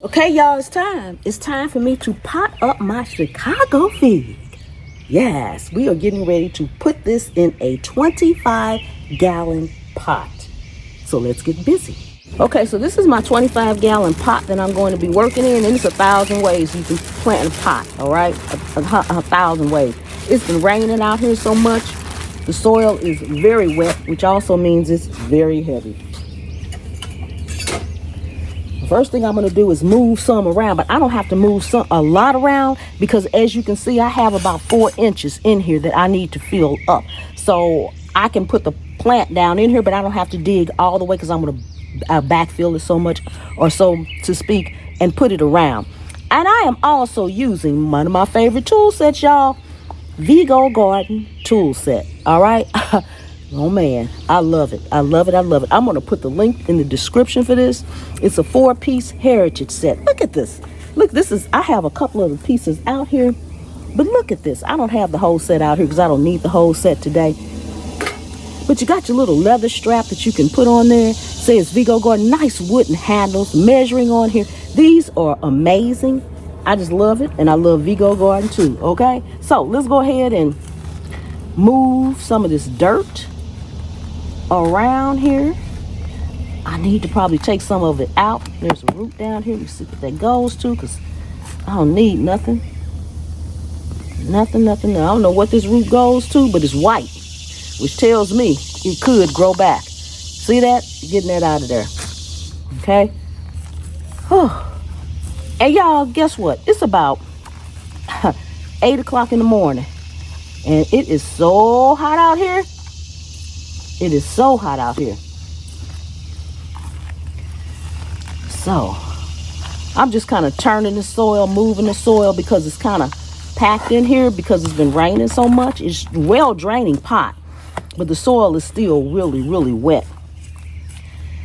Okay, y'all, it's time. It's time for me to pot up my Chicago fig. Yes, we are getting ready to put this in a 25-gallon pot. So let's get busy. Okay, so this is my 25-gallon pot that I'm going to be working in, and it's 1,000 ways you can plant a pot, all right? A 1,000 ways. It's been raining out here so much. The soil is very wet, which also means it's very heavy. First thing I'm going to do is move some around, but I don't have to move a lot around because as you can see, I have about 4 inches in here that I need to fill up. So I can put the plant down in here, but I don't have to dig all the way because I'm going to backfill it so much, or so to speak, and put it around. And I am also using one of my favorite tool sets, y'all, Vigo Garden tool set. All right. Oh man, I love it. I love it. I love it. I'm going to put the link in the description for this. It's a 4-piece heritage set. Look at this. Look, I have a couple of the pieces out here, but look at this. I don't have the whole set out here because I don't need the whole set today. But you got your little leather strap that you can put on there. Says Vigo Garden. Nice wooden handles, measuring on here. These are amazing. I just love it, and I love Vigo Garden too. Okay, so let's go ahead and move some of this dirt around here. I need to probably take some of it out. There's a root down here. Let me see what that goes to, because I don't need nothing. Nothing. I don't know what this root goes to, but it's white, which tells me it could grow back. See that? Getting that out of there. Okay. And y'all, guess what? It's about 8 o'clock in the morning, and it is so hot out here. It is so hot out here. So I'm just kind of turning the soil, moving the soil, because it's kind of packed in here because it's been raining so much. It's well draining pot, but the soil is still really, really wet.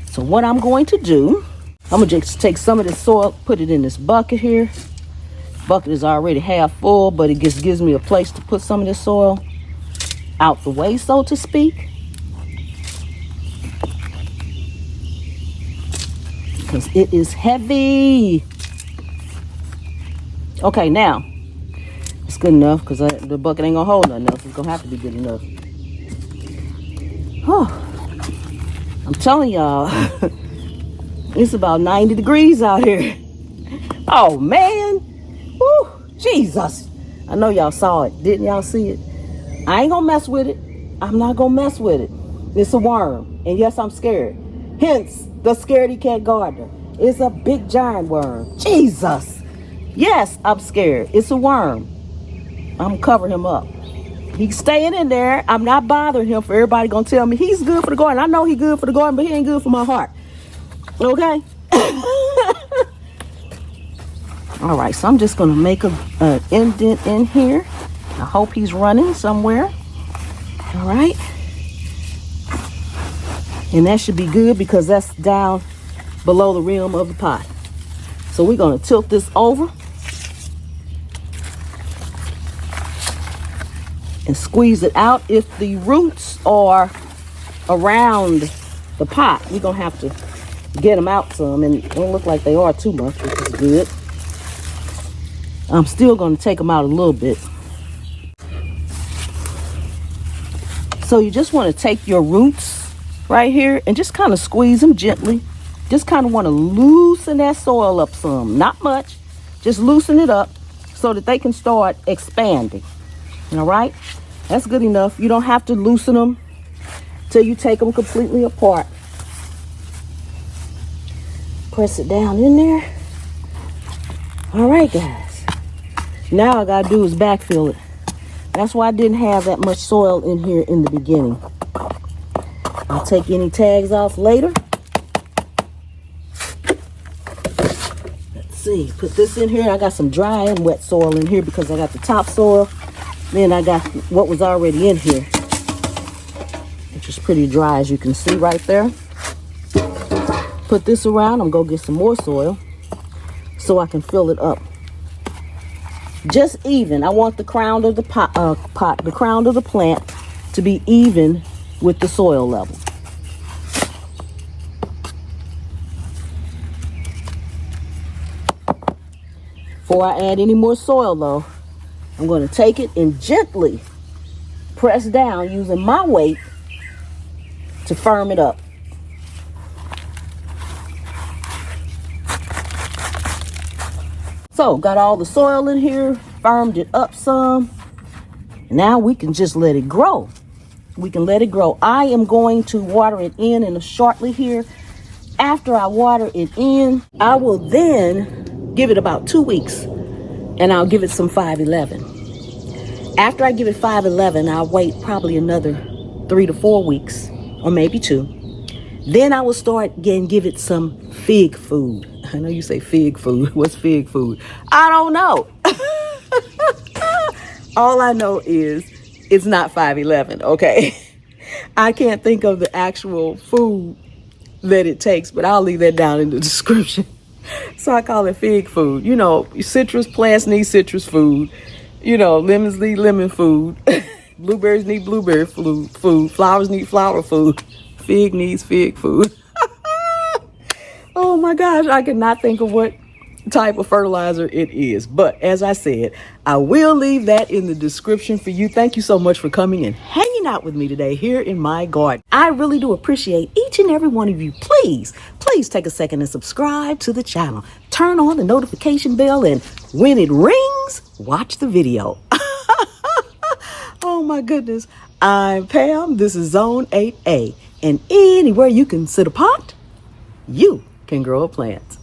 So what I'm going to do, I'm going to just take some of this soil, put it in this bucket here. Bucket is already half full, but it just gives me a place to put some of this soil out the way, so to speak. Because it is heavy. Okay, now it's good enough because the bucket ain't gonna hold nothing else. It's gonna have to be good enough. I'm telling y'all, it's about 90 degrees out here. Oh man, woo, Jesus! I know y'all saw it. Didn't y'all see it? I ain't gonna mess with it. I'm not gonna mess with it. It's a worm, and yes, I'm scared. Hence the Scaredy Cat Gardener. It's a big giant worm. Jesus. Yes, I'm scared. It's a worm. I'm covering him up. He's staying in there. I'm not bothering him for everybody gonna tell me he's good for the garden. I know he's good for the garden, but he ain't good for my heart. Okay? All right, so I'm just gonna make an indent in here. I hope he's running somewhere. All right. And that should be good because that's down below the rim of the pot. So we're going to tilt this over and squeeze it out. If the roots are around the pot, we're going to have to get them out some. And it don't look like they are too much, which is good. I'm still going to take them out a little bit. So you just want to take your roots right here and just kind of squeeze them gently. Just kind of want to loosen that soil up some, not much, just loosen it up so that they can start expanding. All right, that's good enough. You don't have to loosen them till you take them completely apart. Press it down in there. All right, guys, now all I gotta do is backfill it. That's why I didn't have that much soil in here in the beginning. I'll take any tags off later. Let's see, put this in here. I got some dry and wet soil in here because I got the topsoil. Then I got what was already in here, which is pretty dry, as you can see right there. Put this around. I'm gonna get some more soil so I can fill it up. Just even. I want the crown of the the crown of the plant to be even with the soil level. Before I add any more soil though, I'm going to take it and gently press down using my weight to firm it up. So, got all the soil in here, firmed it up some. Now we can just let it grow. We can let it grow. I am going to water it in shortly here. After I water it in, I will then give it about 2 weeks and I'll give it some 5-11. After I give it 5-11, I'll wait probably another 3 to 4 weeks or maybe 2. Then I will start again, give it some fig food. I know you say fig food. What's fig food? I don't know. All I know is it's not 5-11, okay? I can't think of the actual food that it takes, but I'll leave that down in the description. So I call it fig food. You know, citrus plants need citrus food. You know, lemons need lemon food. Blueberries need blueberry food. Flowers need flower food. Fig needs fig food. Oh my gosh, I cannot think of what type of fertilizer it is. But as I said, I will leave that in the description for you. Thank you so much for coming and hanging out with me today here in my garden. I really do appreciate each and every one of you. Please take a second and subscribe to the channel. Turn on the notification bell, and when it rings, watch the video. Oh my goodness. I'm Pam. This is Zone 8A. And anywhere you can sit a pot, you can grow a plant.